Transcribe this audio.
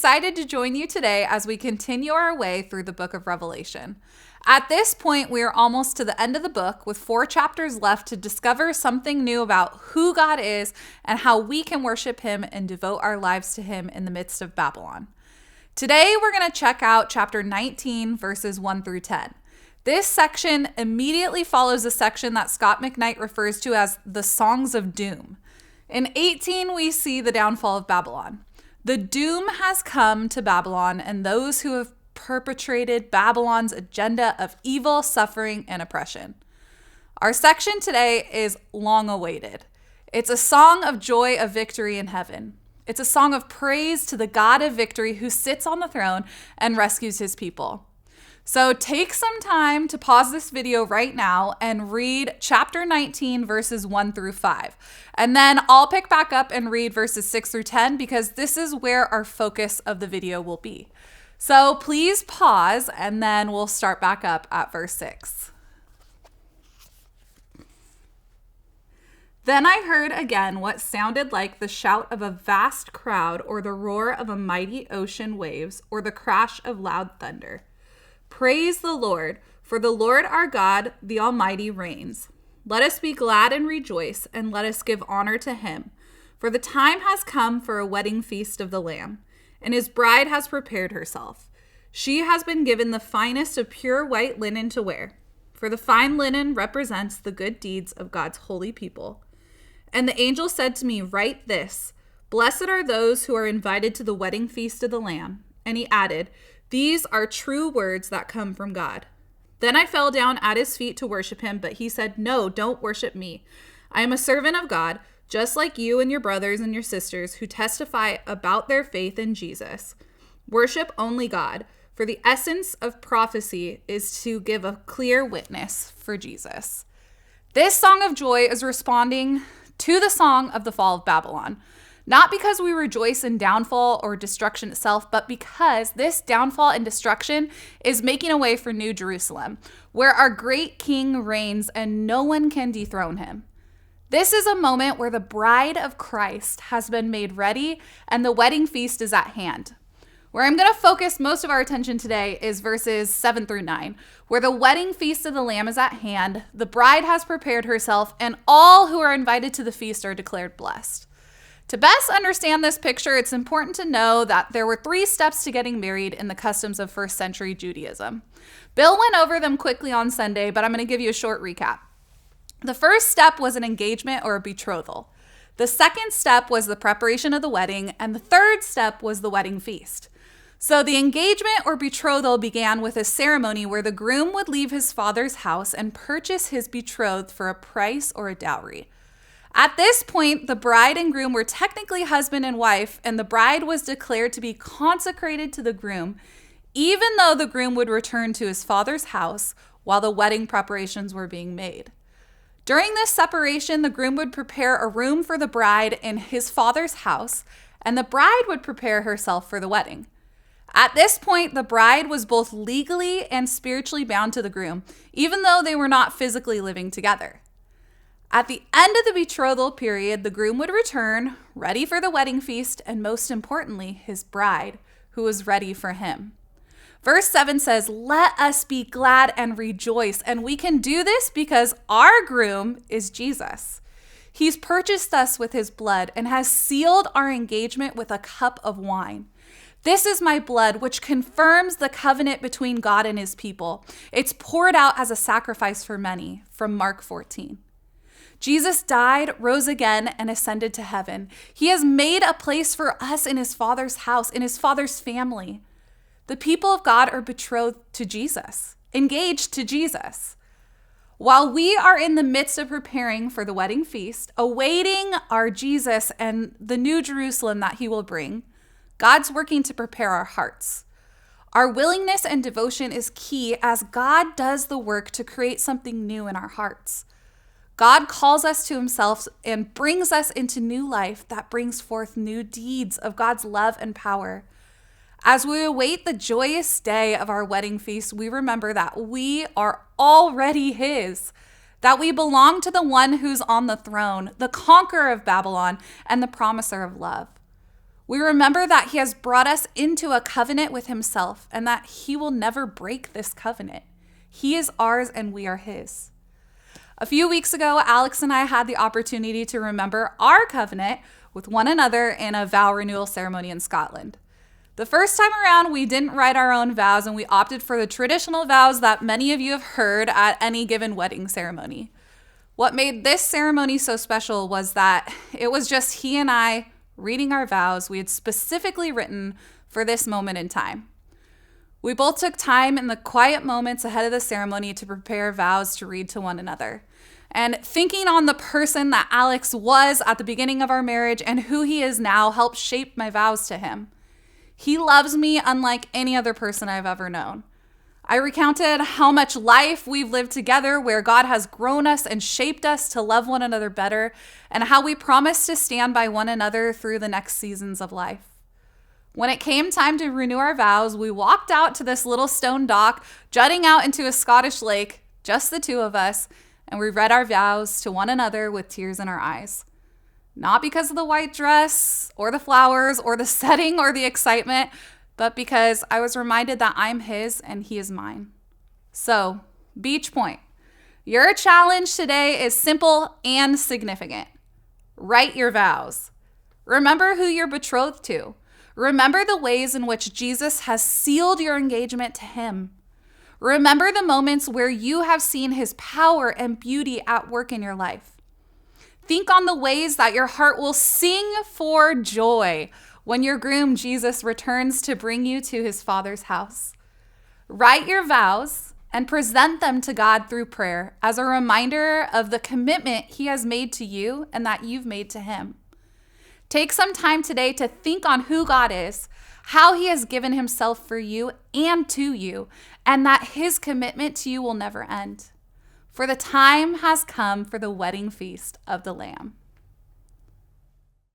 excited to join you today as we continue our way through the book of Revelation. At this point, we are almost to the end of the book with 4 chapters left to discover something new about who God is and how we can worship him and devote our lives to him in the midst of Babylon. Today, we're going to check out chapter 19, verses 1 through 10. This section immediately follows a section that Scott McKnight refers to as the Songs of Doom. In 18, we see the downfall of Babylon. The doom has come to Babylon and those who have perpetrated Babylon's agenda of evil, suffering, and oppression. Our section today is long awaited. It's a song of joy of victory in heaven. It's a song of praise to the God of victory who sits on the throne and rescues his people. So take some time to pause this video right now and read chapter 19, verses 1 through 5. And then I'll pick back up and read verses 6 through 10 because this is where our focus of the video will be. So please pause and then we'll start back up at verse 6. Then I heard again what sounded like the shout of a vast crowd or the roar of a mighty ocean waves or the crash of loud thunder. Praise the Lord, for the Lord our God, the Almighty, reigns. Let us be glad and rejoice, and let us give honor to him. For the time has come for a wedding feast of the Lamb, and his bride has prepared herself. She has been given the finest of pure white linen to wear, for the fine linen represents the good deeds of God's holy people. And the angel said to me, write this, blessed are those who are invited to the wedding feast of the Lamb. And he added, these are true words that come from God. Then I fell down at his feet to worship him, but he said, no, don't worship me. I am a servant of God, just like you and your brothers and your sisters who testify about their faith in Jesus. Worship only God, for the essence of prophecy is to give a clear witness for Jesus. This song of joy is responding to the song of the fall of Babylon. Not because we rejoice in downfall or destruction itself, but because this downfall and destruction is making a way for New Jerusalem, where our great King reigns and no one can dethrone him. This is a moment where the bride of Christ has been made ready and the wedding feast is at hand. Where I'm going to focus most of our attention today is verses 7 through 9, where the wedding feast of the Lamb is at hand, the bride has prepared herself, and all who are invited to the feast are declared blessed. To best understand this picture, it's important to know that there were 3 steps to getting married in the customs of first century Judaism. Bill went over them quickly on Sunday, but I'm going to give you a short recap. The first step was an engagement or a betrothal. The second step was the preparation of the wedding, and the third step was the wedding feast. So the engagement or betrothal began with a ceremony where the groom would leave his father's house and purchase his betrothed for a price or a dowry. At this point, the bride and groom were technically husband and wife, and the bride was declared to be consecrated to the groom, even though the groom would return to his father's house while the wedding preparations were being made. During this separation, the groom would prepare a room for the bride in his father's house, and the bride would prepare herself for the wedding. At this point, the bride was both legally and spiritually bound to the groom, even though they were not physically living together. At the end of the betrothal period, the groom would return, ready for the wedding feast, and most importantly, his bride, who was ready for him. Verse 7 says, let us be glad and rejoice. And we can do this because our groom is Jesus. He's purchased us with his blood and has sealed our engagement with a cup of wine. This is my blood, which confirms the covenant between God and his people. It's poured out as a sacrifice for many, from Mark 14. Jesus died, rose again, and ascended to heaven. He has made a place for us in his Father's house, in his Father's family. The people of God are betrothed to Jesus, engaged to Jesus. While we are in the midst of preparing for the wedding feast, awaiting our Jesus and the new Jerusalem that he will bring, God's working to prepare our hearts. Our willingness and devotion is key as God does the work to create something new in our hearts. God calls us to himself and brings us into new life that brings forth new deeds of God's love and power. As we await the joyous day of our wedding feast, we remember that we are already his, that we belong to the one who's on the throne, the conqueror of Babylon, and the promiser of love. We remember that he has brought us into a covenant with himself and that he will never break this covenant. He is ours and we are his. A few weeks ago, Alex and I had the opportunity to remember our covenant with one another in a vow renewal ceremony in Scotland. The first time around, we didn't write our own vows and we opted for the traditional vows that many of you have heard at any given wedding ceremony. What made this ceremony so special was that it was just he and I reading our vows we had specifically written for this moment in time. We both took time in the quiet moments ahead of the ceremony to prepare vows to read to one another. And thinking on the person that Alex was at the beginning of our marriage and who he is now helped shape my vows to him. He loves me unlike any other person I've ever known. I recounted how much life we've lived together, where God has grown us and shaped us to love one another better, and how we promise to stand by one another through the next seasons of life. When it came time to renew our vows, we walked out to this little stone dock, jutting out into a Scottish lake, just the two of us, and we read our vows to one another with tears in our eyes. Not because of the white dress, or the flowers, or the setting, or the excitement, but because I was reminded that I'm his and he is mine. So, Beachpoint, your challenge today is simple and significant. Write your vows. Remember who you're betrothed to. Remember the ways in which Jesus has sealed your engagement to him. Remember the moments where you have seen his power and beauty at work in your life. Think on the ways that your heart will sing for joy when your groom Jesus returns to bring you to his Father's house. Write your vows and present them to God through prayer as a reminder of the commitment he has made to you and that you've made to him. Take some time today to think on who God is, how he has given himself for you and to you, and that his commitment to you will never end. For the time has come for the wedding feast of the Lamb.